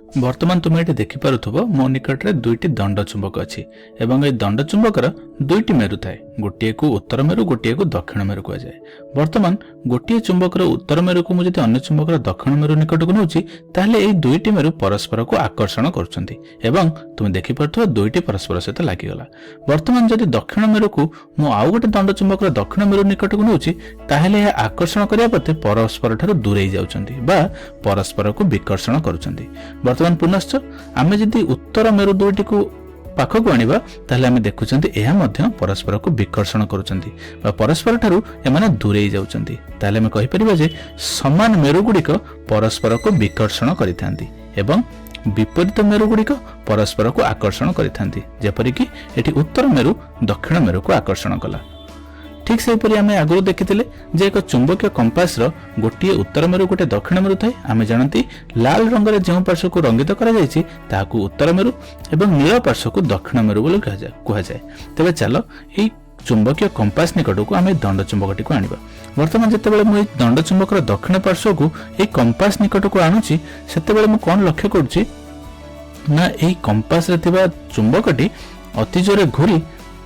बर्तमान तुम ये देखिपु मो निकट में दुईटी दंड चुंबक अच्छी एवं ये दंड चुंबकर दुईटी मेरु थाए गोटे को उत्तर मेरु गोटे को दक्षिण मेरु कहुए। बर्तमान गोटे चुंबकर उत्तर मेरु को मुझे अन्य चुंबकर दक्षिण मेरु निकट को नौची ताहले ये दुईटी मेरु परस्पर को आकर्षण करुछंती एवं तुम देखिपु दुईटी परस्पर सहित लागिगला। बर्तमान जदि दक्षिण मेरु को मु आउ गोटे दंड चुंबकर दक्षिण मेरु निकट को नौची ताहले यह आकर्षण करिया पते परस्पर ठारू दूरेई जाउछंती बा परस्पर को विकर्षण करुछंती। बर्तमान पुनश्च आमे जदि उत्तर मेरु दुईटी को पाखक आनिबा ताहले आमे देखुछंती एहा मध्य परस्पर को विकर्षण करुछंती बा परस्पर ठारू एमाने दूरेई जाउछंती। ताहले आमे कहि परिबा जे समान मेरु गुडिक परस्पर को विकर्षण करिथांती एवं विपरीत मेरु गुडिक परस्पर को आकर्षण करिथांती। जेपरि कि एठी उत्तर मेरु दक्षिण मेरु को आकर्षण कला। ठीक से आम आगु देखी जे एक चुंबकीय कंपास गोटे उत्तर मेरु गोटे दक्षिण मेरु थाए। आम जानती लाल रंग जो पार्श्व को रंगित करा उत्तर मेरु एवं नील पार्श्व को दक्षिण मेरु बोली कहुए। तेज चल ये चुंबकीय कंपास निकट को आम दंड चुंबकटी को आनिबा। वर्तमान जिते मुझे दंड चुंबकर दक्षिण पार्श्व को ये कंपास निकट को आणुची सेते मु कौन लक्ष्य करुच्ची ना यही कंपास रे थिबा चुंबकटी अति जोरे घूरी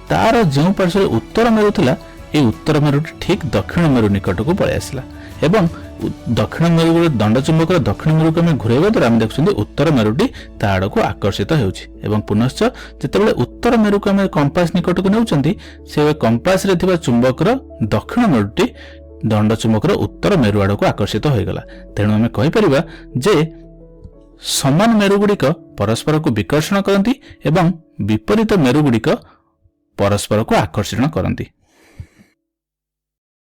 तार जो पार्श्व उत्तर मेरु थिला ये उत्तर मेरु ठीक दक्षिण मेरु निकट को पलि आसला एवं दक्षिण मेरु दंड चुंबकर दक्षिण मेरु को घुराइबा द्वारा आम देखुछंती उत्तर मेरुटी ता आड़ को आकर्षित होउछि एवं पुनश्च जेतेबेले उत्तर मेरु को आम कंपास निकट को नेउछंती से कंपास रे थिबा चुंबकर दक्षिण मेरुटी दंड चुंबकर उत्तर मेरु आड़ को आकर्षित होइगला। तेणु आम कहि परिबा जे समान मेरु गुडिक परस्पर को विकर्षण करती एवं विपरीत मेरु गुडिक परस्पर को आकर्षण करती।